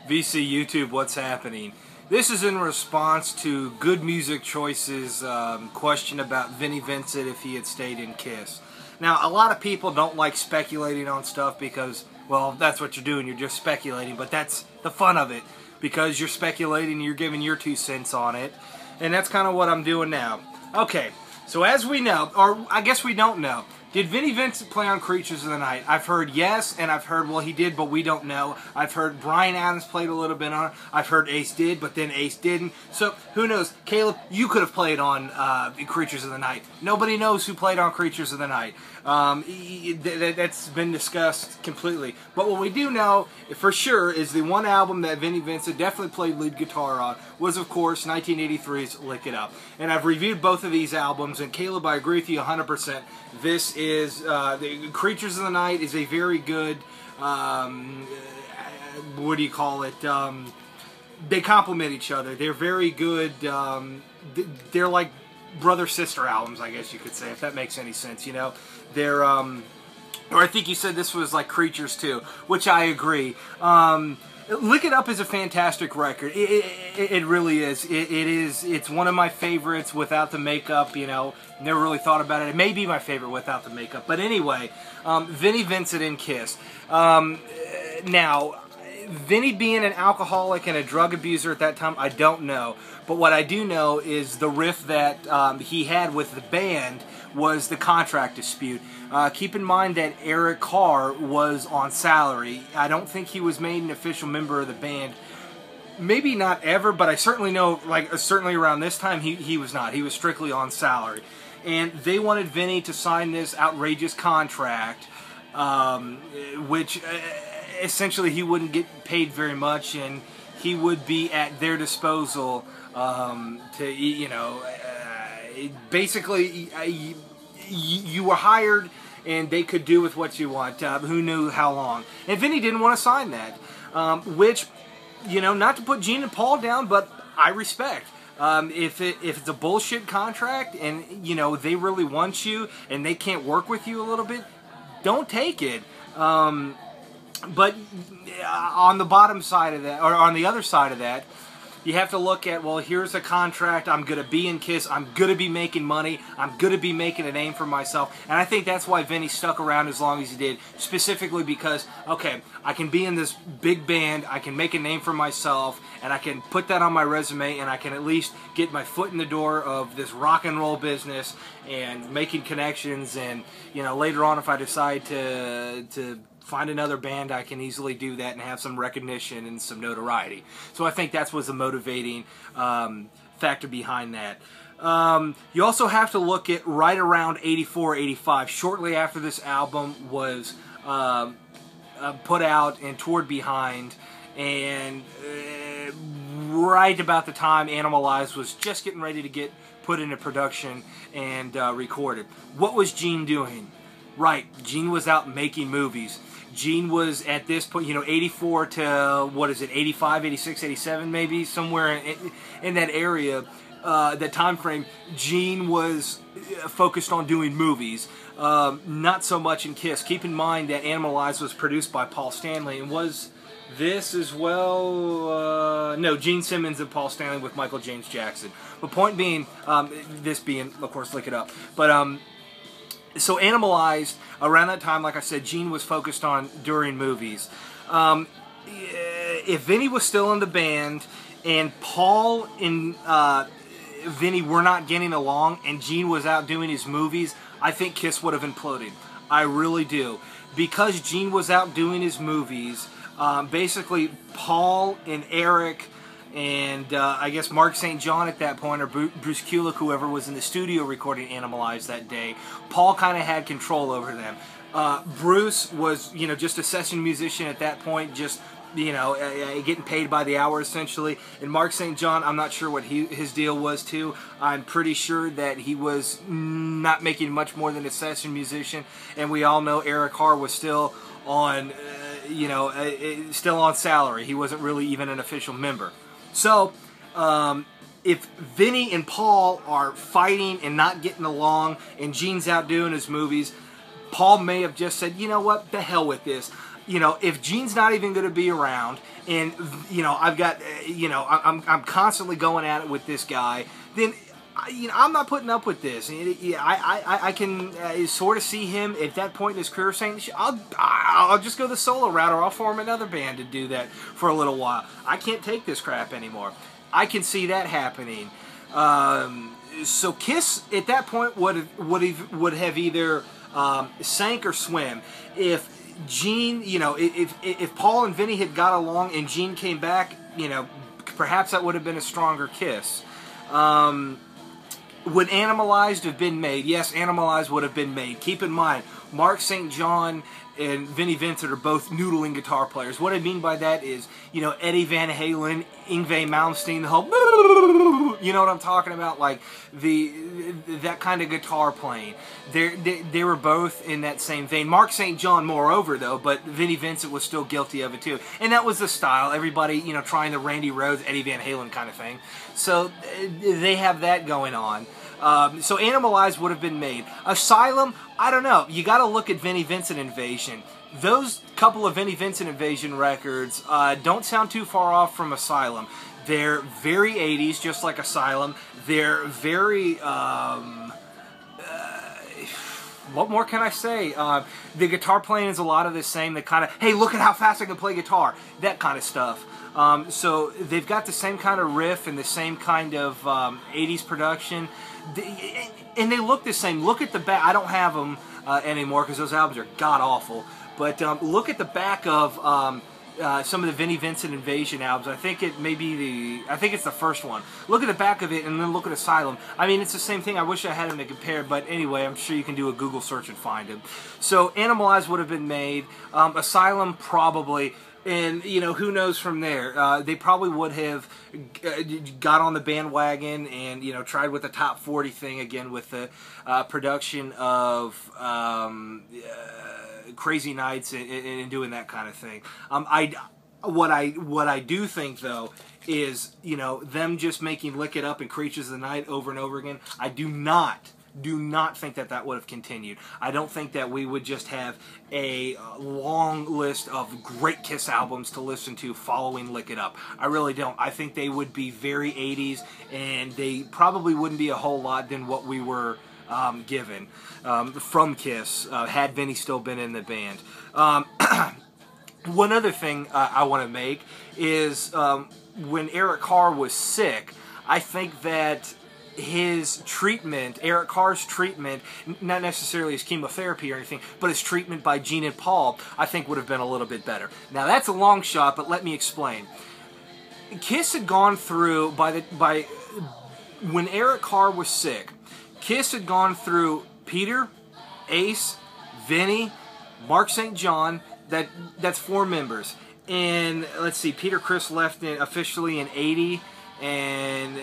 VC YouTube, what's happening? This is in response to Good Music Choice's question about Vinnie Vincent if he had stayed in KISS. Now, a lot of people don't like speculating on stuff because, well, that's what you're doing. You're just speculating, but that's the fun of it because you're speculating, you're giving your 2 cents on it, and that's kind of what I'm doing now. Okay, so as we know, or I guess we don't know, did Vinnie Vincent play on Creatures of the Night? I've heard yes, and I've heard, well, he did, but we don't know. I've heard Bryan Adams played a little bit on it. I've heard Ace did, but then Ace didn't. So, who knows? Caleb, you could have played on Creatures of the Night. Nobody knows who played on Creatures of the Night. That's been discussed completely. But what we do know, for sure, is the one album that Vinnie Vincent definitely played lead guitar on was, of course, 1983's Lick It Up. And I've reviewed both of these albums, and Caleb, I agree with you 100%. This is, the Creatures of the Night is a very good, what do you call it, they complement each other. They're very good, they're like brother-sister albums, I guess you could say, if that makes any sense, you know. They're, or I think you said this was like Creatures too, which I agree. Lick It Up is a fantastic record. It really is. It's one of my favorites without the makeup, you know. Never really thought about it. It may be my favorite without the makeup. But anyway, Vinnie Vincent in KISS. Now, Vinnie being an alcoholic and a drug abuser at that time, I don't know. But what I do know is the riff that he had with the band was the contract dispute. Keep in mind that Eric Carr was on salary. I don't think he was made an official member of the band. Maybe not ever, but I certainly know, like, certainly around this time, he was not. He was strictly on salary. And they wanted Vinnie to sign this outrageous contract, which essentially he wouldn't get paid very much, and he would be at their disposal to, you know, basically you were hired and they could do with what you want. Who knew how long? And Vinnie didn't want to sign that, which, you know, not to put Gene and Paul down, but I respect. If it's a bullshit contract and, you know, they really want you and they can't work with you a little bit, don't take it. But on the bottom side of that, or on the other side of that, you have to look at, well, here's a contract, I'm going to be in KISS, I'm going to be making money, I'm going to be making a name for myself, and I think that's why Vinnie stuck around as long as he did, specifically because, okay, I can be in this big band, I can make a name for myself, and I can put that on my resume, and I can at least get my foot in the door of this rock and roll business, and making connections, and, you know, later on if I decide to find another band, I can easily do that and have some recognition and some notoriety. So I think that was the motivating factor behind that. You also have to look at right around 84, 85, shortly after this album was put out and toured behind, and right about the time Animalize was just getting ready to get put into production and recorded. What was Gene doing? Right, Gene was out making movies. Gene was at this point, you know, 84 to, what is it, 85, 86, 87 maybe, somewhere in that area, that time frame. Gene was focused on doing movies, not so much in KISS. Keep in mind that Animalize was produced by Paul Stanley, and was this as well, no, Gene Simmons and Paul Stanley with Michael James Jackson. But point being, this being, of course, Lick It Up, but so Animalized, around that time, like I said, Gene was focused on during movies. If Vinnie was still in the band and Paul and Vinnie were not getting along and Gene was out doing his movies, I think KISS would have imploded. I really do. Because Gene was out doing his movies, basically Paul and Eric and I guess Mark St. John at that point, or Bruce Kulick, whoever was in the studio recording Animalize that day, Paul kind of had control over them. Bruce was, you know, just a session musician at that point, just, you know, getting paid by the hour essentially. And Mark St. John, I'm not sure what his deal was too. I'm pretty sure that he was not making much more than a session musician. And we all know Eric Carr was still on, you know, still on salary. He wasn't really even an official member. So, if Vinnie and Paul are fighting and not getting along, and Gene's out doing his movies, Paul may have just said, you know what, the hell with this. if Gene's not even going to be around, and I've got I'm constantly going at it with this guy, then I'm not putting up with this. I can sort of see him at that point in his career saying, I'll just go the solo route, or I'll form another band to do that for a little while. I can't take this crap anymore. I can see that happening. So Kiss at that point would have either sank or swim. If Gene, if Paul and Vinnie had got along and Gene came back, perhaps that would have been a stronger Kiss. Would Animalized have been made? Yes, Animalized would have been made. Keep in mind, Mark St. John and Vinnie Vincent are both noodling guitar players. What I mean by that is, Eddie Van Halen, Yngwie Malmsteen, the whole, you know what I'm talking about? Like, that kind of guitar playing. They were both in that same vein. Mark St. John, moreover, though, but Vinnie Vincent was still guilty of it, too. And that was the style. Everybody, trying the Randy Rhoads, Eddie Van Halen kind of thing. So, they have that going on. So Animalized would have been made. Asylum, I don't know. You got to look at Vinnie Vincent Invasion. Those couple of Vinnie Vincent Invasion records don't sound too far off from Asylum. They're very 80s, just like Asylum. They're very, what more can I say? The guitar playing is a lot of the same. The kind of, hey, look at how fast I can play guitar. That kind of stuff. So they've got the same kind of riff and the same kind of 80s production. And they look the same. Look at the back. I don't have them anymore because those albums are god-awful. But look at the back of some of the Vinnie Vincent Invasion albums. I think it's the first one. Look at the back of it and then look at Asylum. I mean, it's the same thing. I wish I had them to compare, but anyway, I'm sure you can do a Google search and find them. So Animalized would have been made. Asylum probably. And, who knows from there. They probably would have got on the bandwagon and, tried with the top 40 thing again with the production of Crazy Nights and doing that kind of thing. What I do think, though, is, them just making Lick It Up and Creatures of the Night over and over again. I do not think that would have continued. I don't think that we would just have a long list of great Kiss albums to listen to following Lick It Up. I really don't. I think they would be very 80s, and they probably wouldn't be a whole lot than what we were given from Kiss, had Vinnie still been in the band. One other thing I want to make is when Eric Carr was sick, I think that his treatment, Eric Carr's treatment, not necessarily his chemotherapy or anything, but his treatment by Gene and Paul, I think would have been a little bit better. Now that's a long shot, but let me explain. Kiss had gone through, when Eric Carr was sick, Kiss had gone through Peter, Ace, Vinnie, Mark St. John, that's 4 members. And let's see, Peter Criss left officially in 80, and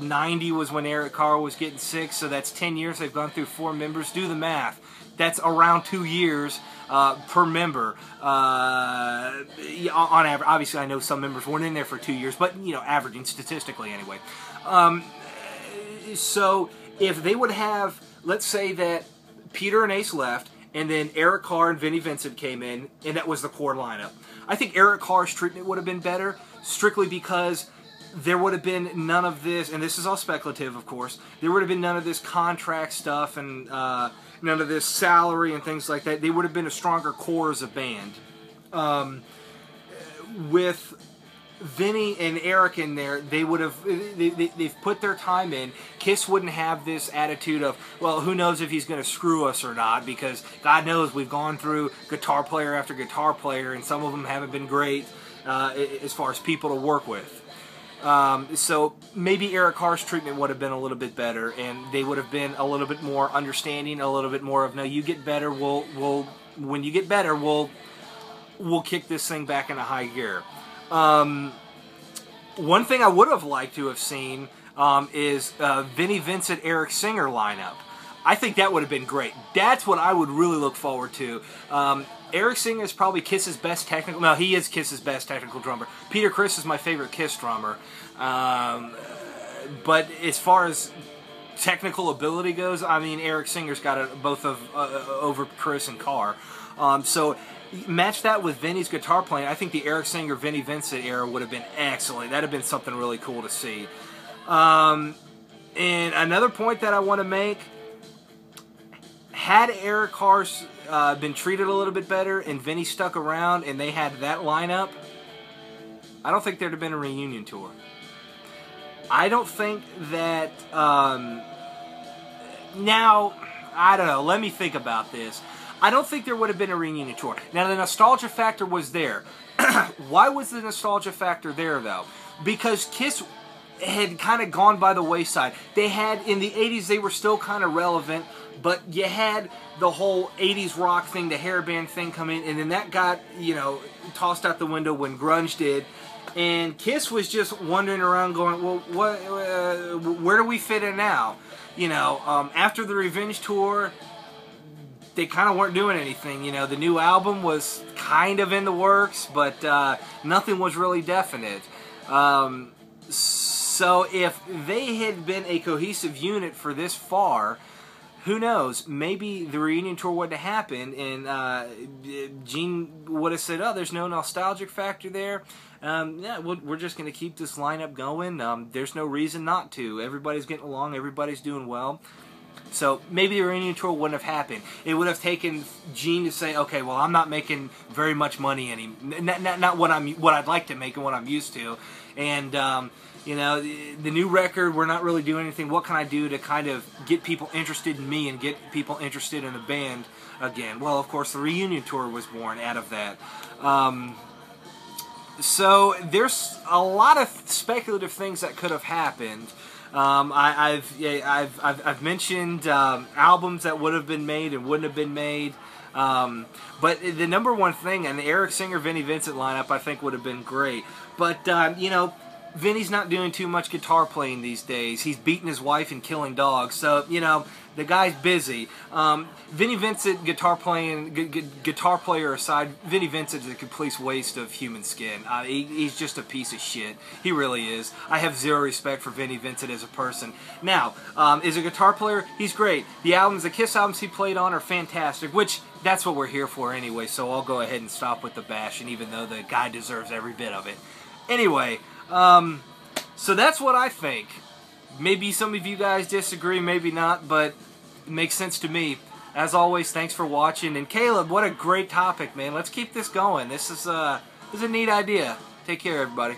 90 was when Eric Carr was getting sick, so that's 10 years. They've gone through 4 members. Do the math. That's around 2 years per member. On average, obviously I know some members weren't in there for 2 years, but averaging statistically anyway. So if they would have, let's say that Peter and Ace left, and then Eric Carr and Vinnie Vincent came in, and that was the core lineup. I think Eric Carr's treatment would have been better, strictly because there would have been none of this, and this is all speculative, of course, there would have been none of this contract stuff and none of this salary and things like that. They would have been a stronger core as a band. With Vinnie and Eric in there, they would have, they've put their time in. Kiss wouldn't have this attitude of, well, who knows if he's going to screw us or not, because God knows we've gone through guitar player after guitar player, and some of them haven't been great as far as people to work with. So maybe Eric Carr's treatment would have been a little bit better, and they would have been a little bit more understanding, a little bit more of, no, you get better, when you get better, we'll kick this thing back into high gear. One thing I would have liked to have seen is Vinnie Vincent, Eric Singer lineup. I think that would have been great. That's what I would really look forward to. Eric Singer is probably Kiss's best technical... No, he is Kiss's best technical drummer. Peter Criss is my favorite Kiss drummer. But as far as technical ability goes, I mean, Eric Singer's got both of over Criss and Carr. So match that with Vinnie's guitar playing, I think the Eric Singer, Vinnie Vincent era would have been excellent. That would have been something really cool to see. And another point that I want to make, had Eric Cars been treated a little bit better and Vinnie stuck around and they had that lineup, I don't think there'd have been a reunion tour. I don't think that... now, I don't know. Let me think about this. I don't think there would have been a reunion tour. Now, the nostalgia factor was there. Why was the nostalgia factor there, though? Because Kiss had kind of gone by the wayside. They had, in the 80s, they were still kind of relevant, but you had the whole 80s rock thing, the hairband thing come in, and then that got, you know, tossed out the window when grunge did. And Kiss was just wandering around going, well, where do we fit in now? You know, after the Revenge tour, they kind of weren't doing anything. You know, the new album was kind of in the works, but nothing was really definite. So if they had been a cohesive unit for this far, who knows? Maybe the reunion tour would have happened, and Gene would have said, "Oh, there's no nostalgic factor there. Yeah, we're just going to keep this lineup going. There's no reason not to. Everybody's getting along. Everybody's doing well." So maybe the reunion tour wouldn't have happened. It would have taken Gene to say, "Okay, well, I'm not making very much money not what I'd like to make and what I'm used to, and." You know, the new record, we're not really doing anything. What can I do to kind of get people interested in me and get people interested in the band again? Well, of course, the reunion tour was born out of that. So there's a lot of speculative things that could have happened. I've mentioned albums that would have been made and wouldn't have been made. But the number one thing, and the Eric Singer, Vinnie Vincent lineup, I think would have been great. But, you know, Vinnie's not doing too much guitar playing these days. He's beating his wife and killing dogs. So, you know, the guy's busy. Vinnie Vincent, guitar player aside, Vinnie Vincent is a complete waste of human skin. He's just a piece of shit. He really is. I have zero respect for Vinnie Vincent as a person. Now, as a guitar player, he's great. The Kiss albums he played on are fantastic, which that's what we're here for anyway, so I'll go ahead and stop with the bashing, even though the guy deserves every bit of it. Anyway, so that's what I think. Maybe some of you guys disagree, maybe not, but it makes sense to me. As always, thanks for watching. And Caleb, what a great topic, man. Let's keep this going. This is a neat idea. Take care, everybody.